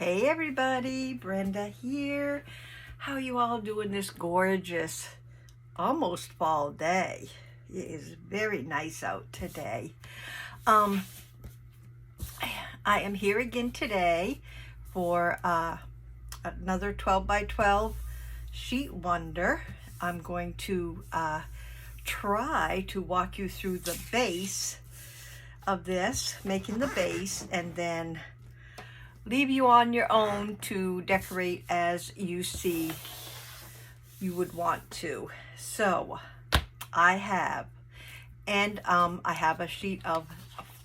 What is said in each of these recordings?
Hey everybody, Brenda here. How you all doing this gorgeous, almost fall day? It is very nice out today. I am here again today for another 12 by 12 sheet wonder. I'm going to try to walk you through the base of this, making the base, and then leave you on your own to decorate as you see you would want to. So I have a sheet of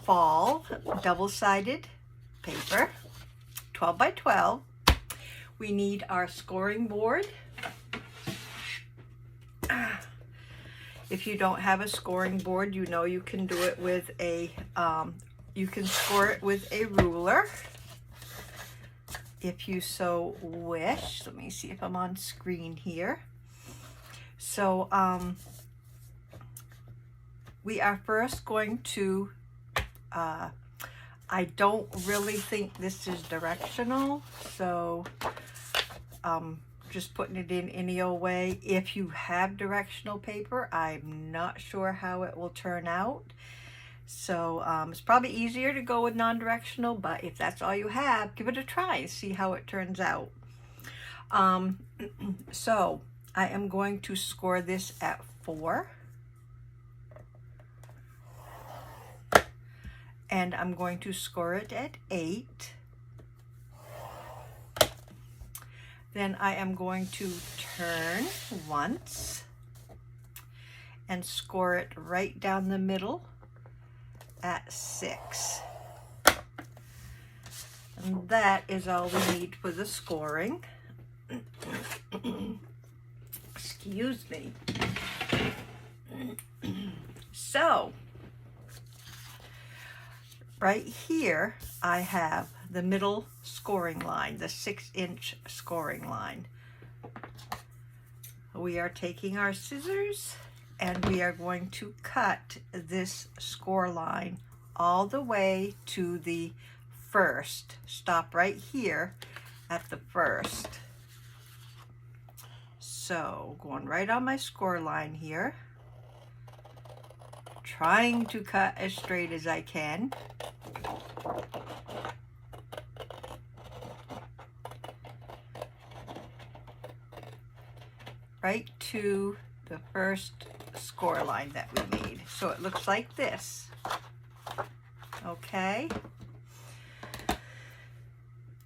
fall double-sided paper, 12 by 12. We need our scoring board. If you don't have a scoring board, you know you can do it with a you can score it with a ruler if you so wish. Let me see if I'm on screen here. So we are first going to I don't really think this is directional, so just putting it in any old way. If you have directional paper, I'm not sure how it will turn out. So it's probably easier to go with non-directional, but if that's all you have, give it a try and see how it turns out. So I am going to score this at 4. And I'm going to score it at 8. Then I am going to turn once and score it right down the middle at 6. And that is all we need for the scoring. Excuse me. So right here I have the middle scoring line, the 6-inch scoring line. We are taking our scissors and we are going to cut this score line all the way to the first. Stop right here at the first. So going right on my score line here, trying to cut as straight as I can. Right to the first score line that we made. So it looks like this. Okay.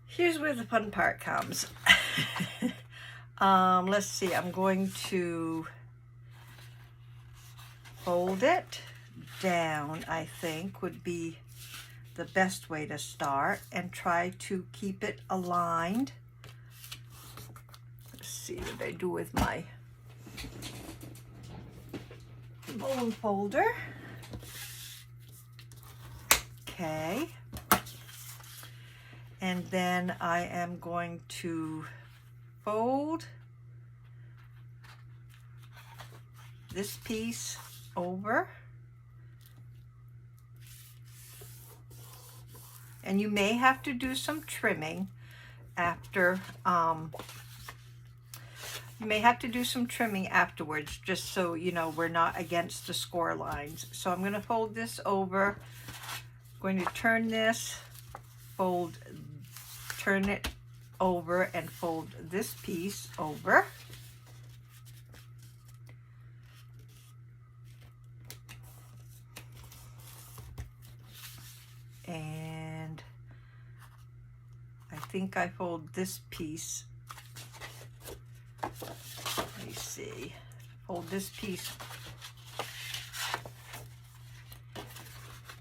Here's where the fun part comes. Let's see, I'm going to fold it down, I think would be the best way to start, and try to keep it aligned. Let's see what I do with my bone folder. Okay. And then I am going to fold this piece over. And you may have to do some trimming after, you may have to do some trimming afterwards, just so you know we're not against the score lines. So I'm going to fold this over, going to turn this, fold, turn it over and fold this piece over. And I think I fold this piece, let me see, fold this piece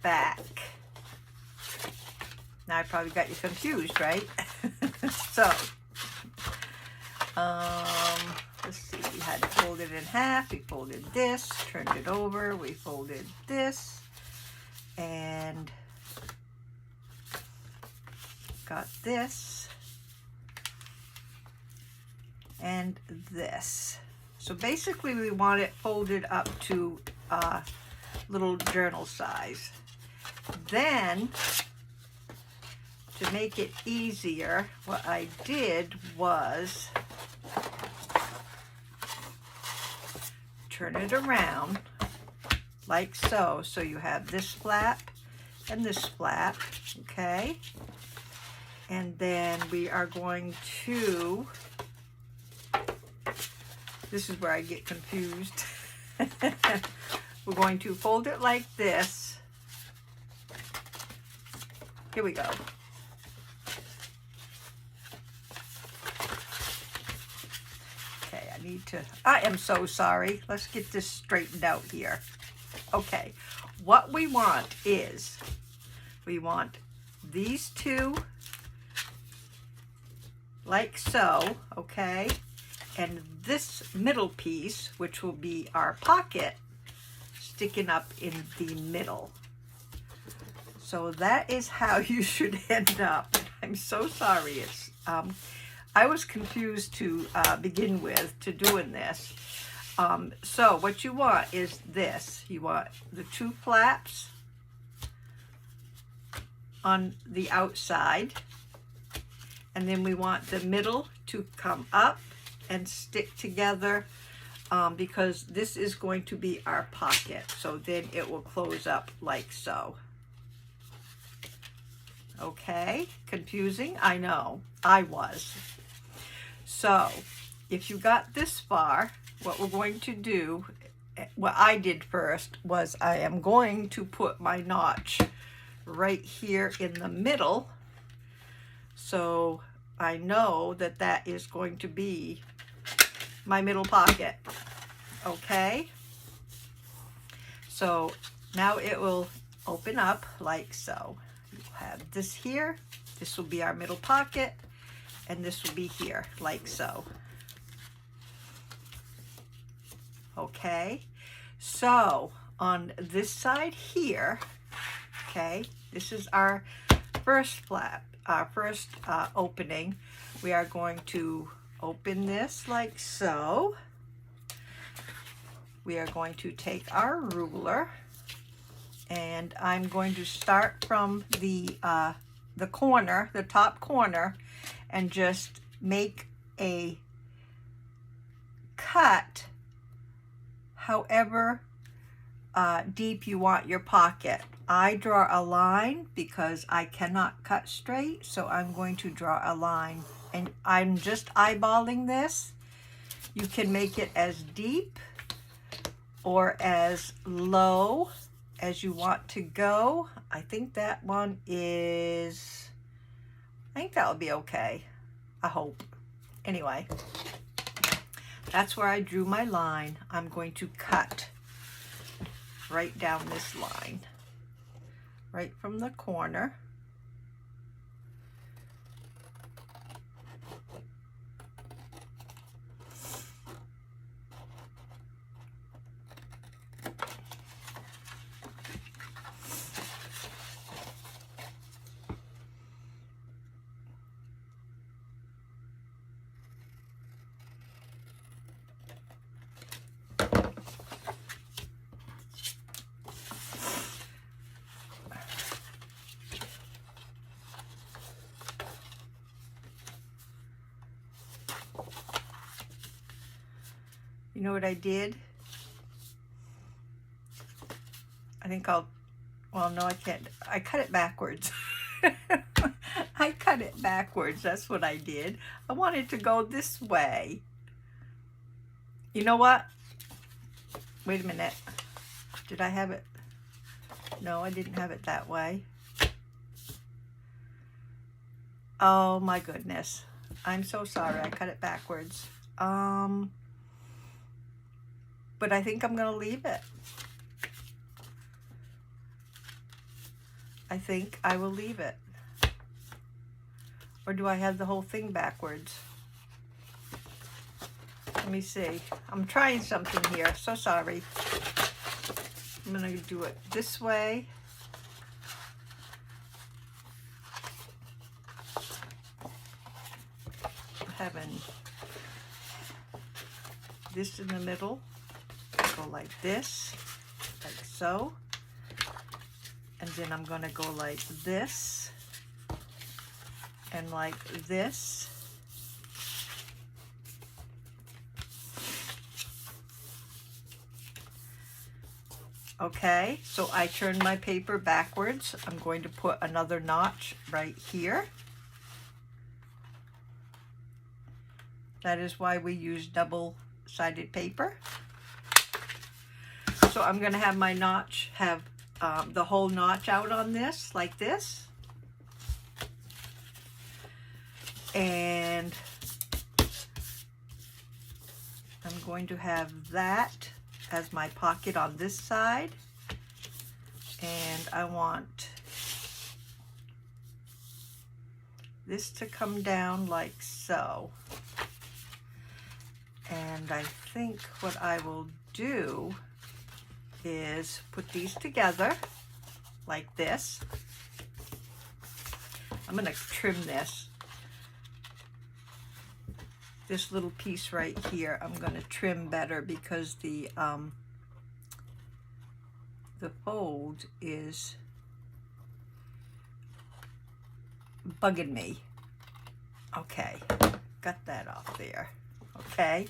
back. Now I probably got you confused, right? So, let's see, we had it folded in half, we folded this, turned it over, we folded this, and got this and this. So basically we want it folded up to little journal size. Then to make it easier, what I did was turn it around like so. So you have this flap and this flap, okay? And then we are going to, this is where I get confused. We're going to fold it like this. Here we go. I am so sorry. Let's get this straightened out here. Okay, what we want is, we want these two like so, okay? And this middle piece, which will be our pocket, sticking up in the middle. So that is how you should end up. I'm so sorry. It's I was confused to begin with to doing this. So what you want is this. You want the two flaps on the outside, and then we want the middle to come up and stick together because this is going to be our pocket. So then it will close up like so. Okay, confusing? I know, I was. So if you got this far, what we're going to do, what I did first was I am going to put my notch right here in the middle. So I know that that is going to be my middle pocket. Okay. So now it will open up like so. We'll have this here. This will be our middle pocket. And this will be here, like so. Okay, so on this side here, okay, this is our first flap, our first opening. We are going to open this like so. We are going to take our ruler, and I'm going to start from the corner, the top corner, and just make a cut however deep you want your pocket. I draw a line because I cannot cut straight, so I'm going to draw a line, and I'm just eyeballing this. You can make it as deep or as low as you want to go. I think that one is, I think that'll be okay. I hope. Anyway, that's where I drew my line. I'm going to cut right down this line, right from the corner. You know what I did? I think well, no, I can't. I cut it backwards. I cut it backwards. That's what I did. I wanted to go this way. You know what? Wait a minute. Did I have it? No, I didn't have it that way. Oh my goodness. I'm so sorry. I cut it backwards. But I think I'm going to leave it. I think I will leave it. Or do I have the whole thing backwards? Let me see. I'm trying something here. So sorry. I'm going to do it this way. Having this in the middle. Go like this, like so, and then I'm going to go like this, and like this. Okay, so I turn my paper backwards. I'm going to put another notch right here. That is why we use double-sided paper. So I'm going to have my notch have the whole notch out on this, like this. And I'm going to have that as my pocket on this side. And I want this to come down like so. And I think what I will do is put these together like this. I'm going to trim this little piece right here. I'm going to trim better because the fold is bugging me. Okay, got that off there. Okay,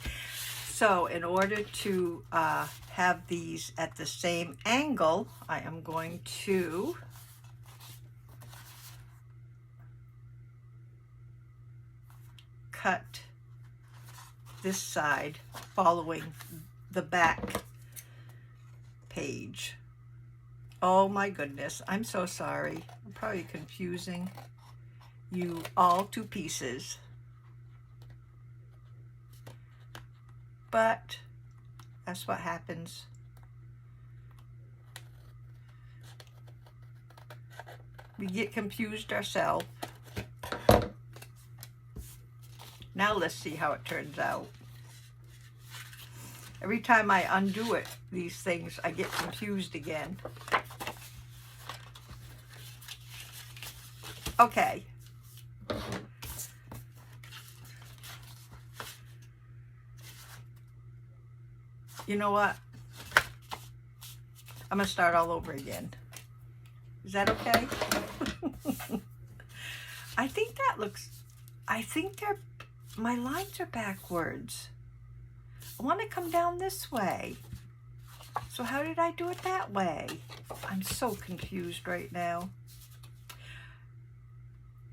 so in order to have these at the same angle, I am going to cut this side following the back page. Oh my goodness, I'm so sorry. I'm probably confusing you all to pieces. But that's what happens. We get confused ourselves. Now let's see how it turns out. Every time I undo it, these things, I get confused again. Okay. You know what? I'm gonna start all over again. Is that okay? I think my lines are backwards. I want to come down this way. So how did I do it that way? I'm so confused right now.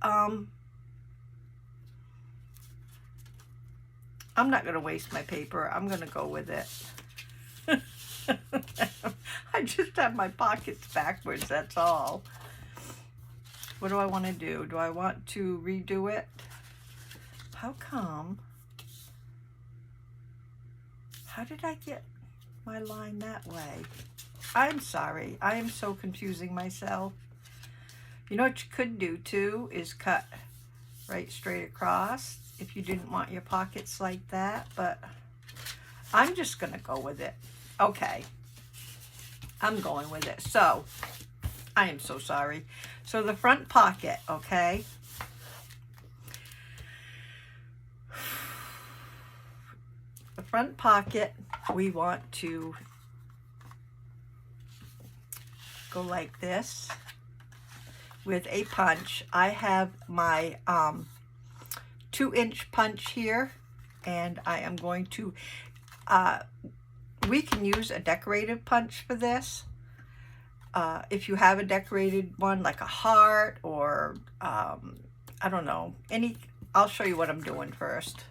I'm not gonna waste my paper. I'm gonna go with it. I just have my pockets backwards, that's all. What do I want to do? Do I want to redo it? How come? How did I get my line that way? I'm sorry. I am so confusing myself. You know what you could do too is cut right straight across if you didn't want your pockets like that, but I'm just gonna go with it. Okay, I'm going with it. So I am so sorry. So the front pocket, okay, the front pocket, we want to go like this with a punch. I have my 2-inch punch here, and I am going to we can use a decorative punch for this. If you have a decorated one like a heart or I don't know, I'll show you what I'm doing first.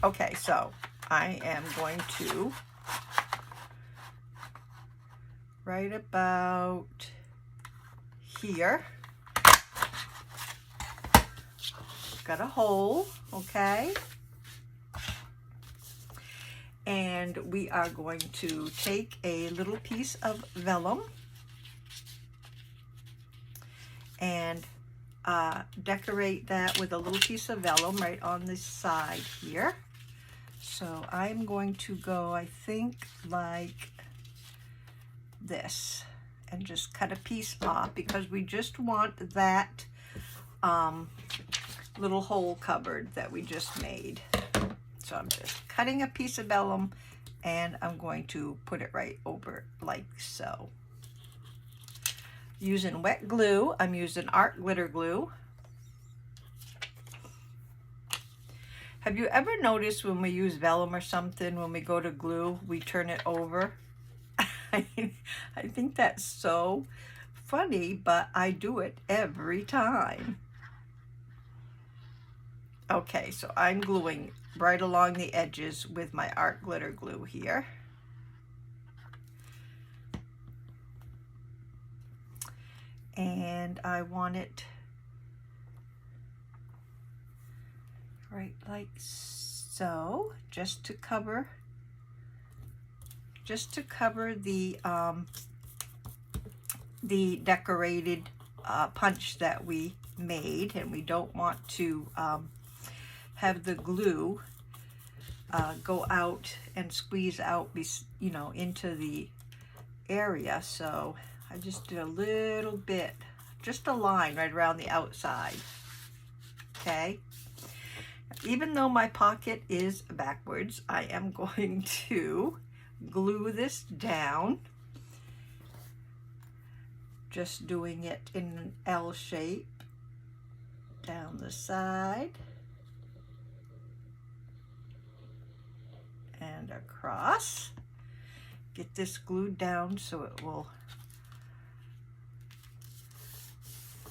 Okay, so I am going to right about here. Got a hole, okay? And we are going to take a little piece of vellum and decorate that with a little piece of vellum right on this side here. So I'm going to go, I think, like this and just cut a piece off because we just want that little hole covered that we just made. So I'm just cutting a piece of vellum and I'm going to put it right over like so. Using wet glue, I'm using art glitter glue. Have you ever noticed when we use vellum or something, when we go to glue, we turn it over? I think that's so funny, but I do it every time. Okay, so I'm gluing right along the edges with my art glitter glue here. And I want it right like so, just to cover the decorated punch that we made, and we don't want to have the glue go out and squeeze out, you know, into the area. So I just did a little bit, just a line right around the outside. Okay. Even though my pocket is backwards, I am going to glue this down. Just doing it in an L shape down the side and across. Get this glued down so it will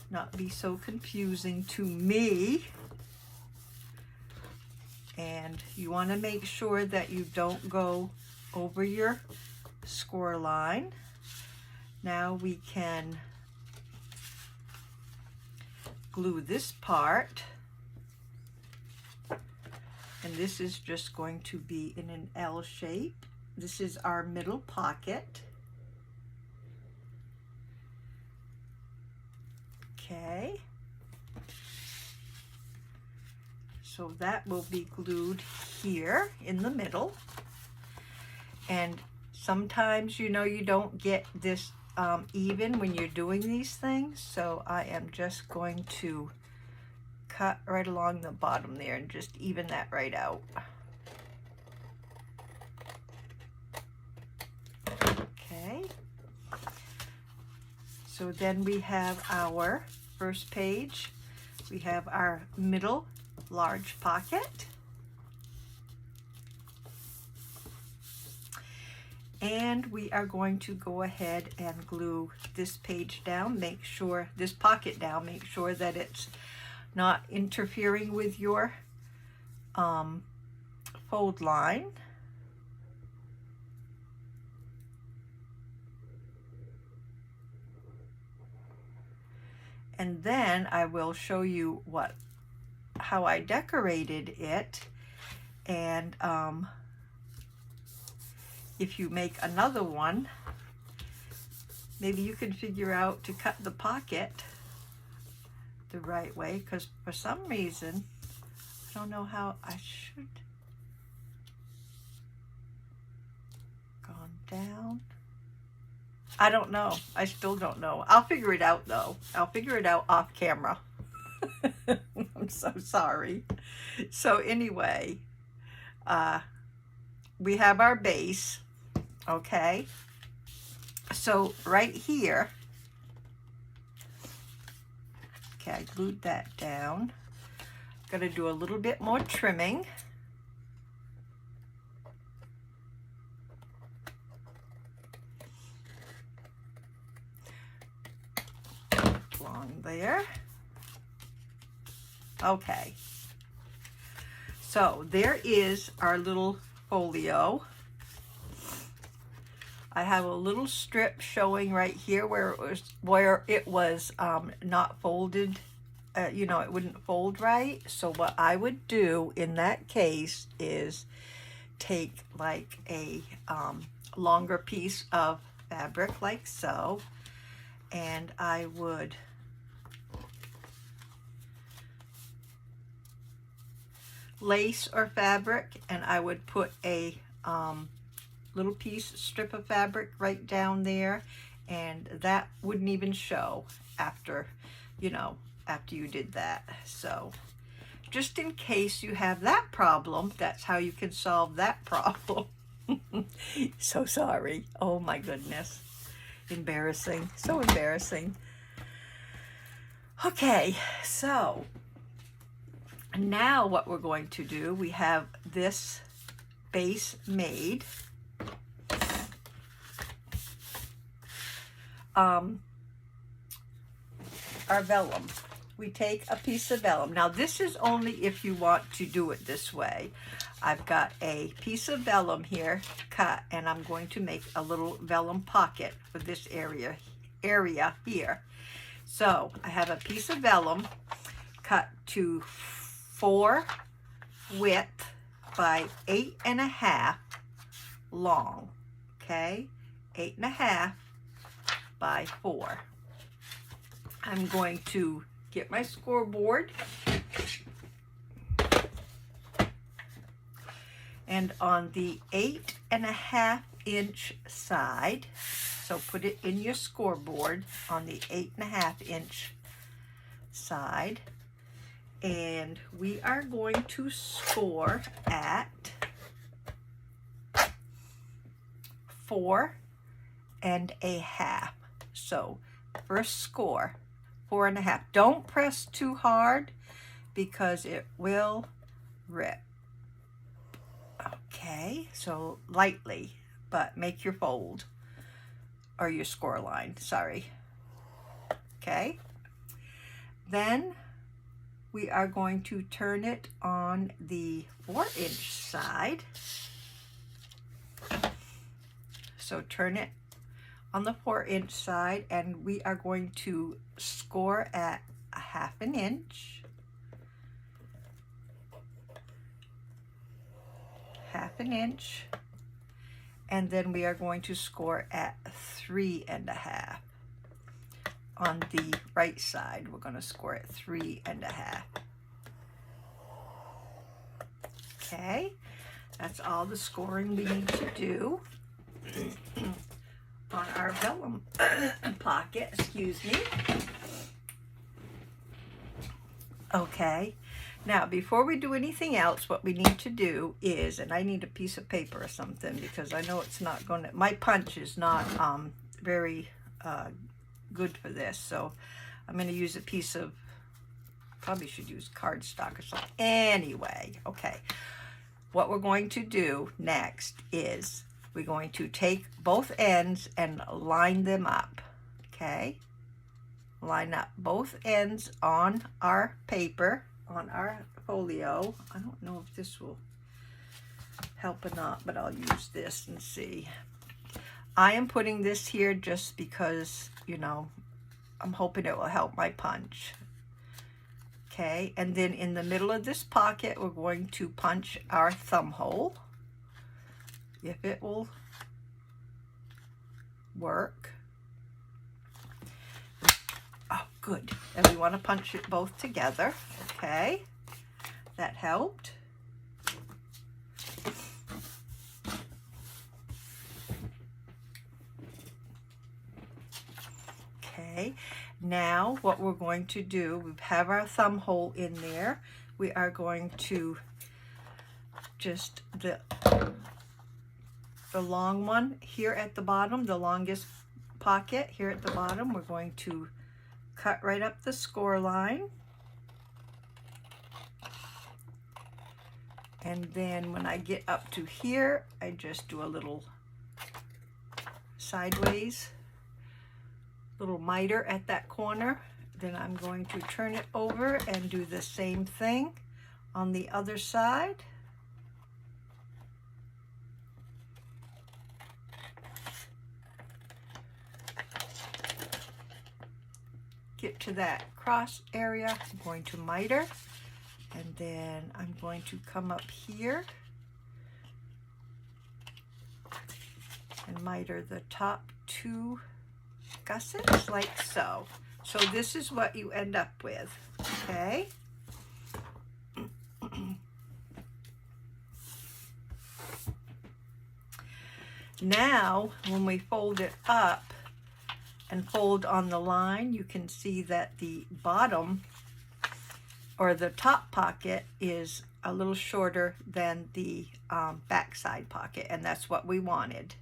not be so confusing to me. And you want to make sure that you don't go over your score line. Now we can glue this part, and this is just going to be in an L shape. This is our middle pocket. Okay. So that will be glued here in the middle. And sometimes, you know, you don't get this even when you're doing these things. So I am just going to cut right along the bottom there and just even that right out. Okay. So then we have our first page. We have our middle large pocket. And we are going to go ahead and glue this page down, make sure, this pocket down, make sure that it's not interfering with your fold line. And then I will show you how I decorated it. And if you make another one, maybe you can figure out to cut the pocket the right way, because for some reason, I don't know how I should gone down. I don't know. I still don't know. I'll figure it out though. I'll figure it out off camera. I'm so sorry. So anyway, we have our base. Okay, so right here, okay, I glued that down. Gonna do a little bit more trimming. Along there. Okay, so there is our little folio. I have a little strip showing right here where it was not folded. You know, it wouldn't fold right. So what I would do in that case is take like a longer piece of fabric like so, and I would lace or fabric, and I would put a little strip of fabric right down there, and that wouldn't even show after, you know, after you did that. So just in case you have that problem, that's how you can solve that problem. So sorry. Oh my goodness. Embarrassing. So embarrassing. Okay, so Now what we're going to do, we have this base made. Our vellum. We take a piece of vellum. Now this is only if you want to do it this way. I've got a piece of vellum here cut, and I'm going to make a little vellum pocket for this area here. So I have a piece of vellum cut to 4 width by 8.5 long. Okay, 8.5 by 4. I'm going to get my scoreboard, and on the 8.5 inch side, so put it in your scoreboard on the 8.5 inch side, and we are going to score at 4.5. So first score 4.5. Don't press too hard because it will rip. Okay, so lightly, but make your fold or your score line, sorry. Okay, then we are going to turn it on the 4-inch side. So turn it on the 4-inch side, and we are going to score at 1/2 inch, 1/2 inch, and then we are going to score at 3.5. On the right side, we're going to score at 3.5. Okay, that's all the scoring we need to do on our vellum pocket, excuse me. Okay, now before we do anything else, what we need to do is, and I need a piece of paper or something because I know it's not going to, my punch is not very good for this, so I'm going to use a piece of, probably should use cardstock or something. Anyway, okay, what we're going to do next is we're going to take both ends and line them up. Okay, line up both ends on our paper, on our folio. I don't know if this will help or not, but I'll use this and see. I am putting this here just because, you know, I'm hoping it will help my punch. Okay, and then in the middle of this pocket, we're going to punch our thumb hole, if it will work. Oh, good. And we want to punch it both together. Okay, that helped. Okay, now what we're going to do, we have our thumb hole in there. We are going to just the long one here at the bottom, the longest pocket here at the bottom, we're going to cut right up the score line. And then when I get up to here, I just do a little sideways, little miter at that corner. Then I'm going to turn it over and do the same thing on the other side. Get to that cross area, I'm going to miter, and then I'm going to come up here and miter the top 2 gussets like so. So this is what you end up with, okay? Now, when we fold it up and fold on the line, you can see that the bottom or the top pocket is a little shorter than the back side pocket, and that's what we wanted.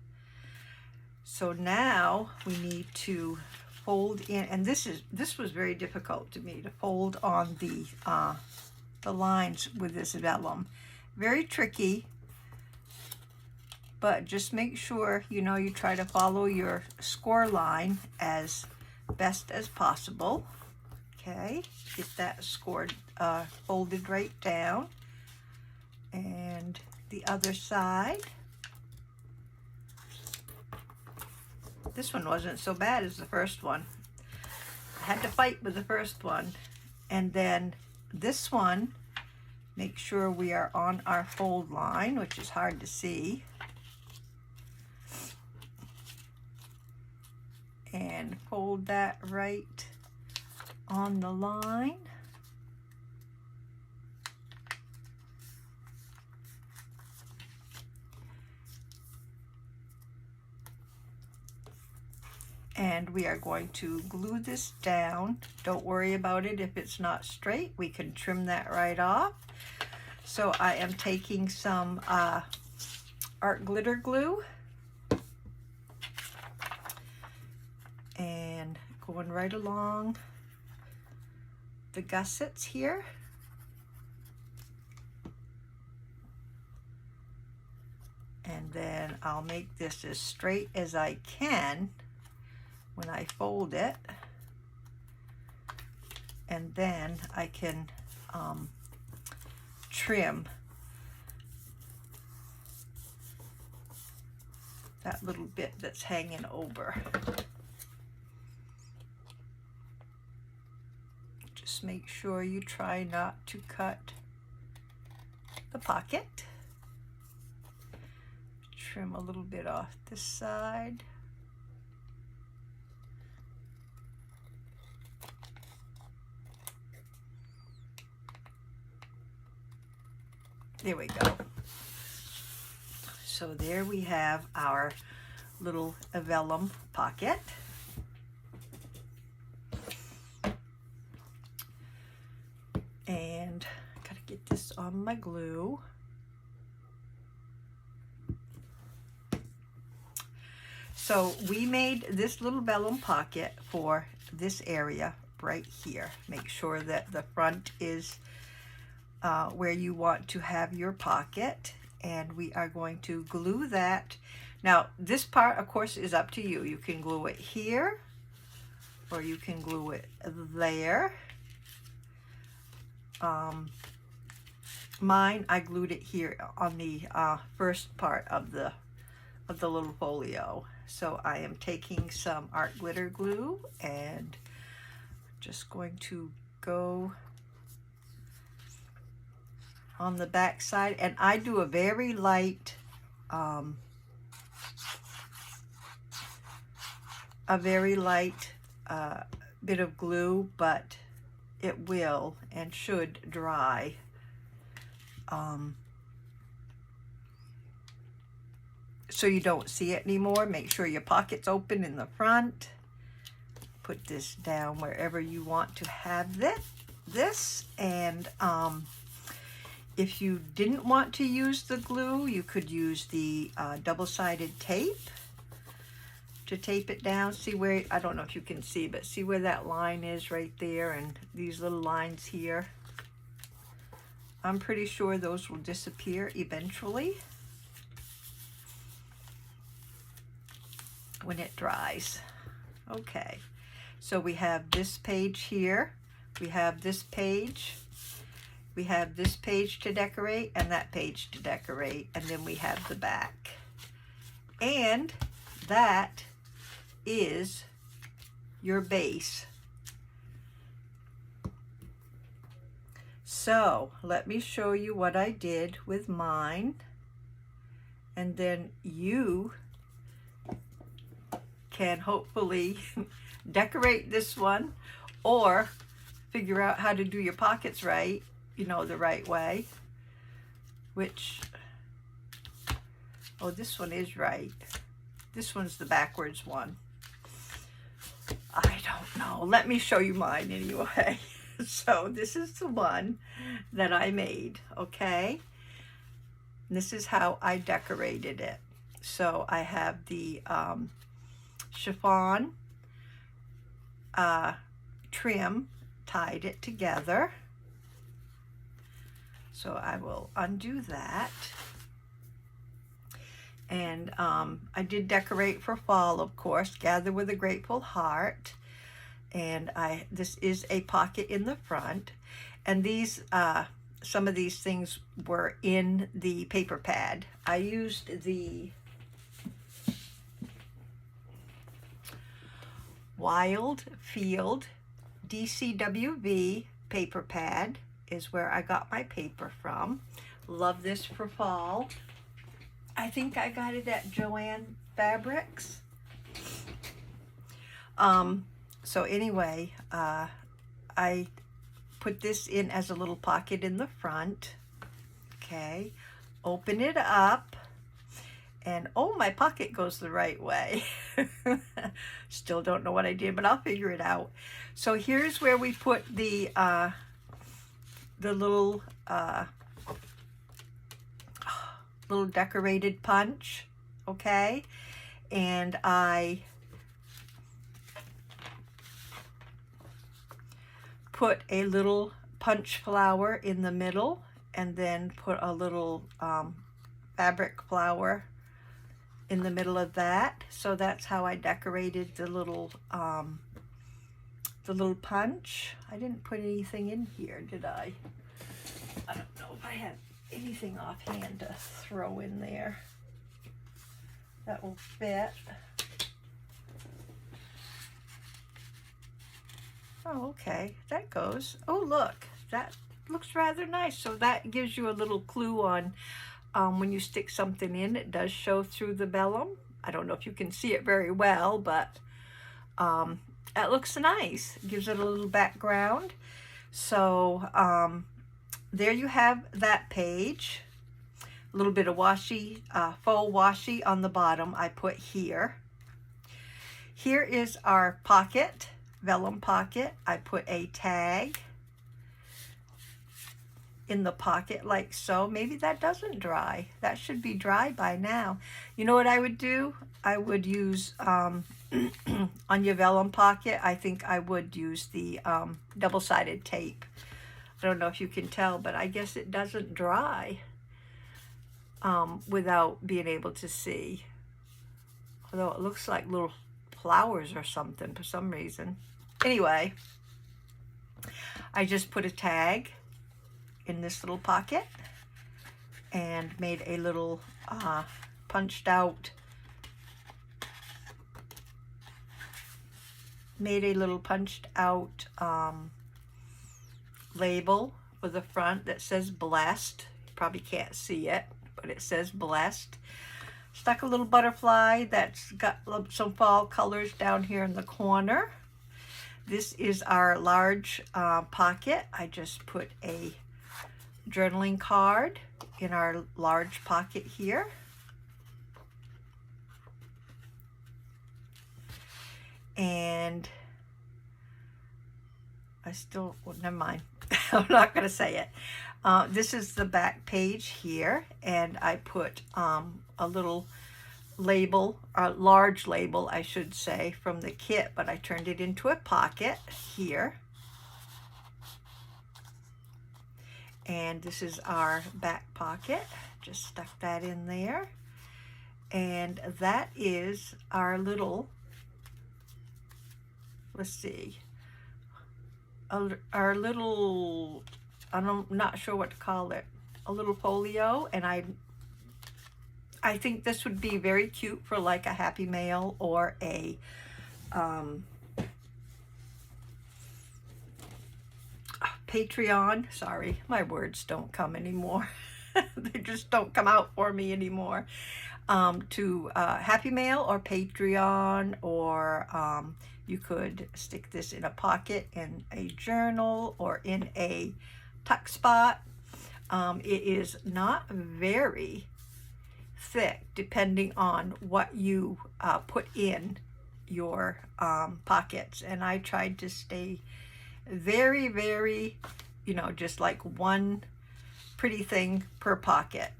So now we need to fold in, and this was very difficult to me to fold on the the lines with this vellum. Very tricky, but just make sure, you know, you try to follow your score line as best as possible. Okay, get that scored, folded right down. And the other side. This one wasn't so bad as the first one. I had to fight with the first one. And then this one, make sure we are on our fold line, which is hard to see. And fold that right on the line. And we are going to glue this down. Don't worry about it if it's not straight. We can trim that right off. So I am taking some art glitter glue and going right along the gussets here. And then I'll make this as straight as I can when I fold it, and then I can trim that little bit that's hanging over. Just make sure you try not to cut the pocket. Trim a little bit off this side. There we go. So there we have our little vellum pocket. And gotta get this on my glue. So we made this little vellum pocket for this area right here. Make sure that the front is where you want to have your pocket, and we are going to glue that. Now this part, of course, is up to you. You can glue it here or you can glue it there. Mine, I glued it here on the first part of the little folio. So I am taking some art glitter glue and just going to go on the back side, and I do a very light bit of glue, but it will and should dry. So you don't see it anymore. Make sure your pocket's open in the front. Put this down wherever you want to have this. And if you didn't want to use the glue, you could use the double-sided tape to tape it down. See where, I don't know if you can see, but see where that line is right there, and these little lines here. I'm pretty sure those will disappear eventually when it dries. Okay, so we have this page here, we have this page, we have this page to decorate and that page to decorate, and then we have the back. And that is your base. So let me show you what I did with mine, and then you can hopefully decorate this one or figure out how to do your pockets right, you know, the right way, which, oh, this one is right. This one's the backwards one. I don't know. Let me show you mine anyway. So this is the one that I made, okay? This is how I decorated it. So I have the chiffon trim, tied it together. So I will undo that. And I did decorate for fall, of course, Gather with a Grateful Heart. And this is a pocket in the front. And these, some of these things were in the paper pad. I used the Wild Field DCWV paper pad is where I got my paper from. Love this for fall. I think I got it at Joann Fabrics. So anyway, I put this in as a little pocket in the front. Okay, open it up. And oh, my pocket goes the right way. Still don't know what I did, but I'll figure it out. So here's where we put the little little decorated punch, okay? And I put a little punch flower in the middle, and then put a little fabric flower in the middle of that. So that's how I decorated the little punch. I didn't put anything in here, did I? I don't know if I have anything offhand to throw in there that will fit. Oh, okay, that goes. Oh, look, that looks rather nice. So that gives you a little clue on when you stick something in, it does show through the vellum. I don't know if you can see it very well, but it looks nice. It gives it a little background. So there you have that page. A little bit of washi, faux washi on the bottom I put here. Here is our pocket, vellum pocket. I put a tag in the pocket like so. Maybe that doesn't dry. That should be dry by now. You know what I would do? I would use, on your vellum pocket, I think I would use the double-sided tape. I don't know if you can tell, but I guess it doesn't dry without being able to see. Although it looks like little flowers or something for some reason. Anyway, I just put a tag in this little pocket and made a little punched out label for the front that says blessed. You probably can't see it, but it says blessed. Stuck a little butterfly that's got some fall colors down here in the corner. This is our large pocket. I just put a journaling card in our large pocket here. And I still, well, never mind. I'm not going to say it. This is the back page here, and I put a little label, a large label, I should say, from the kit, but I turned it into a pocket here. And this is our back pocket. Just stuck that in there. And that is our little, let's see, our little, I'm not sure what to call it, a little folio. And I think this would be very cute for like a Happy Mail or a Patreon. Sorry, my words don't come anymore. They just don't come out for me anymore. To Happy Mail or Patreon, or you could stick this in a pocket in a journal or in a tuck spot. It is not very thick, depending on what you put in your pockets. And I tried to stay very, very, you know, just like one pretty thing per pocket.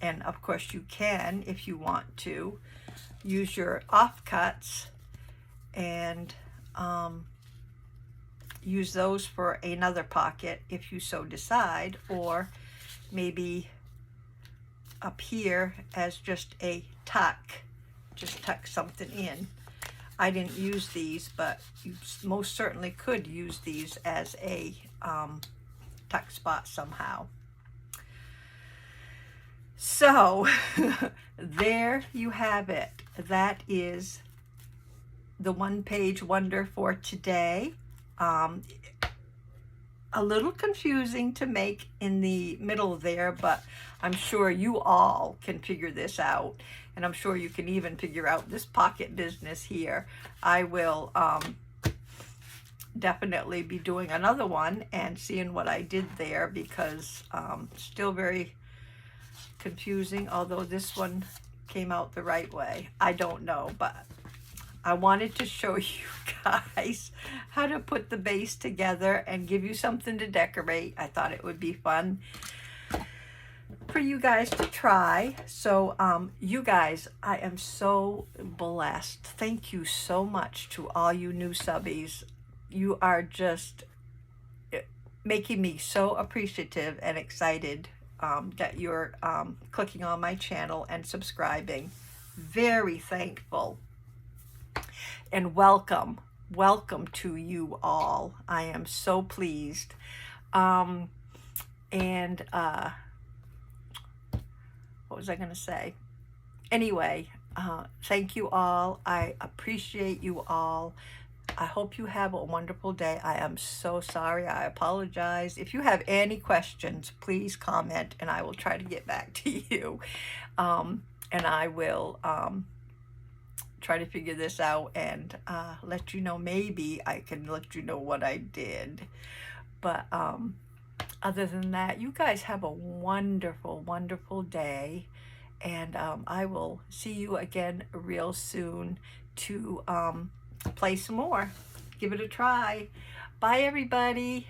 And of course you can, if you want to, use your offcuts and use those for another pocket if you so decide, or maybe up here as just a tuck, just tuck something in. I didn't use these, but you most certainly could use these as a tuck spot somehow. So there you have it. That is the one-page wonder for today. A little confusing to make in the middle there, but I'm sure you all can figure this out, and I'm sure you can even figure out this pocket business here. I will definitely be doing another one and seeing what I did there, because still very confusing, although this one came out the right way. I don't know, but I wanted to show you guys how to put the base together and give you something to decorate. I thought it would be fun for you guys to try. So you guys, I am so blessed. Thank you so much to all you new subbies. You are just making me so appreciative and excited that you're clicking on my channel and subscribing. Very thankful. And welcome to you all. I am so pleased. What was I going to say? Anyway, thank you all. I appreciate you all. I hope you have a wonderful day. I am so sorry. I apologize. If you have any questions, please comment and I will try to get back to you. And I will try to figure this out and let you know. Maybe I can let you know what I did. But other than that, you guys have a wonderful, wonderful day. And I will see you again real soon to play some more. Give it a try. Bye, everybody.